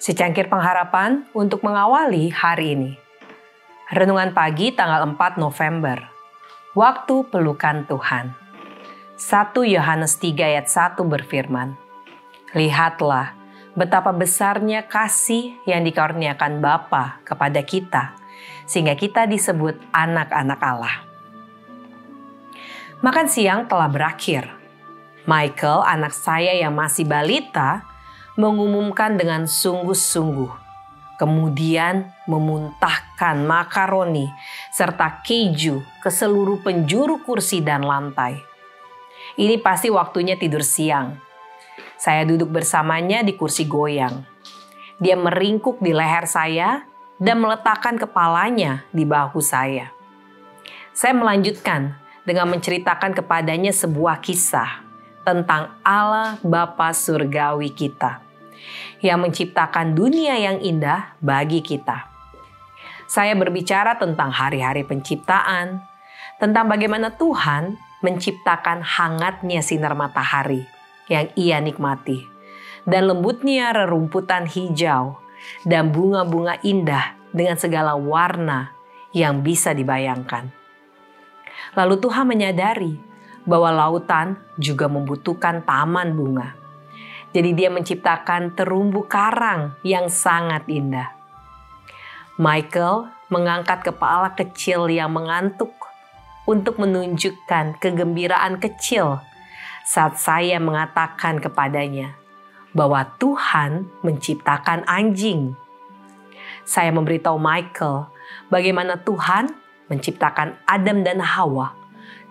Secangkir pengharapan untuk mengawali hari ini. Renungan pagi tanggal 4 November. Waktu pelukan Tuhan. 1 Yohanes 3 ayat 1 berfirman, "Lihatlah betapa besarnya kasih yang dikaruniakan Bapa kepada kita, sehingga kita disebut anak-anak Allah." Makan siang telah berakhir. Michael, anak saya yang masih balita, mengumumkan dengan sungguh-sungguh, kemudian memuntahkan makaroni serta keju ke seluruh penjuru kursi dan lantai. Ini pasti waktunya tidur siang. Saya duduk bersamanya di kursi goyang. Dia meringkuk di leher saya dan meletakkan kepalanya di bahu saya. Saya melanjutkan dengan menceritakan kepadanya sebuah kisah tentang Allah Bapa Surgawi kita yang menciptakan dunia yang indah bagi kita. Saya berbicara tentang hari-hari penciptaan, tentang bagaimana Tuhan menciptakan hangatnya sinar matahari yang Ia nikmati, dan lembutnya rerumputan hijau dan bunga-bunga indah dengan segala warna yang bisa dibayangkan. Lalu Tuhan menyadari bahwa lautan juga membutuhkan taman bunga. Jadi Dia menciptakan terumbu karang yang sangat indah. Michael mengangkat kepala kecil yang mengantuk untuk menunjukkan kegembiraan kecil saat saya mengatakan kepadanya bahwa Tuhan menciptakan anjing. Saya memberitahu Michael bagaimana Tuhan menciptakan Adam dan Hawa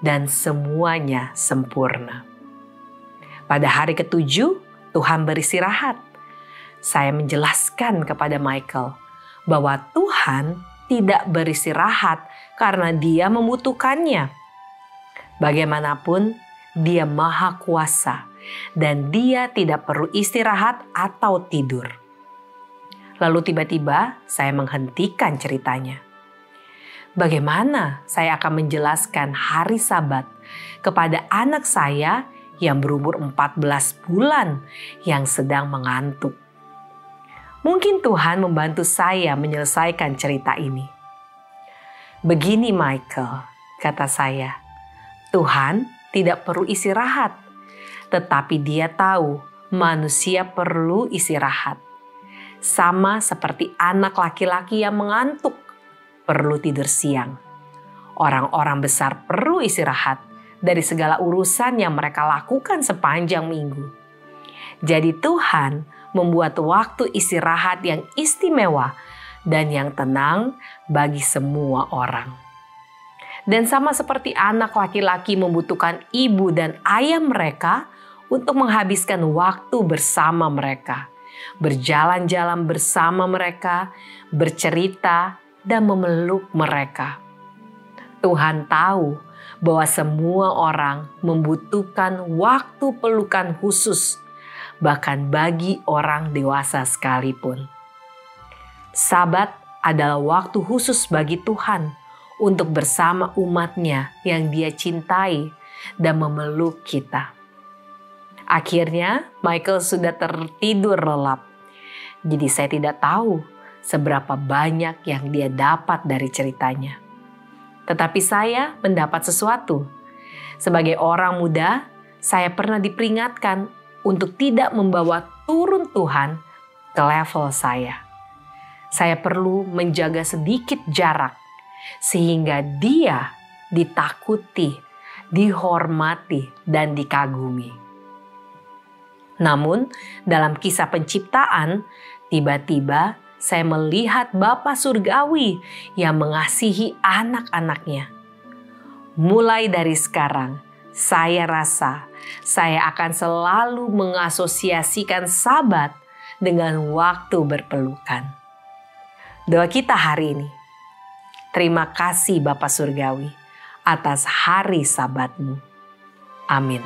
dan semuanya sempurna. Pada hari ke-7, Tuhan beristirahat. Saya menjelaskan kepada Michael bahwa Tuhan tidak beristirahat karena Dia membutuhkannya. Bagaimanapun, Dia Maha Kuasa dan Dia tidak perlu istirahat atau tidur. Lalu tiba-tiba saya menghentikan ceritanya. Bagaimana saya akan menjelaskan hari Sabat kepada anak saya yang berumur 14 bulan yang sedang mengantuk? Mungkin Tuhan membantu saya menyelesaikan cerita ini. "Begini Michael," kata saya, "Tuhan tidak perlu istirahat, tetapi Dia tahu manusia perlu istirahat. Sama seperti anak laki-laki yang mengantuk perlu tidur siang. Orang-orang besar perlu istirahat dari segala urusan yang mereka lakukan sepanjang minggu. Jadi Tuhan membuat waktu istirahat yang istimewa dan yang tenang bagi semua orang. Dan sama seperti anak laki-laki membutuhkan ibu dan ayah mereka untuk menghabiskan waktu bersama mereka, berjalan-jalan bersama mereka, bercerita, dan memeluk mereka. Tuhan tahu bahwa semua orang membutuhkan waktu pelukan khusus, bahkan bagi orang dewasa sekalipun. Sabat adalah waktu khusus bagi Tuhan untuk bersama umat-Nya yang Dia cintai dan memeluk kita. Akhirnya Michael sudah tertidur lelap. Jadi saya tidak tahu seberapa banyak yang dia dapat dari ceritanya. Tetapi saya mendapat sesuatu. Sebagai orang muda, saya pernah diperingatkan untuk tidak membawa turun Tuhan ke level saya. Saya perlu menjaga sedikit jarak sehingga Dia ditakuti, dihormati, dan dikagumi. Namun, dalam kisah penciptaan, tiba-tiba saya melihat Bapa Surgawi yang mengasihi anak-anaknya. Mulai dari sekarang, saya rasa saya akan selalu mengasosiasikan Sabat dengan waktu berpelukan. Doa kita hari ini. Terima kasih Bapa Surgawi atas hari Sabat-Mu. Amin.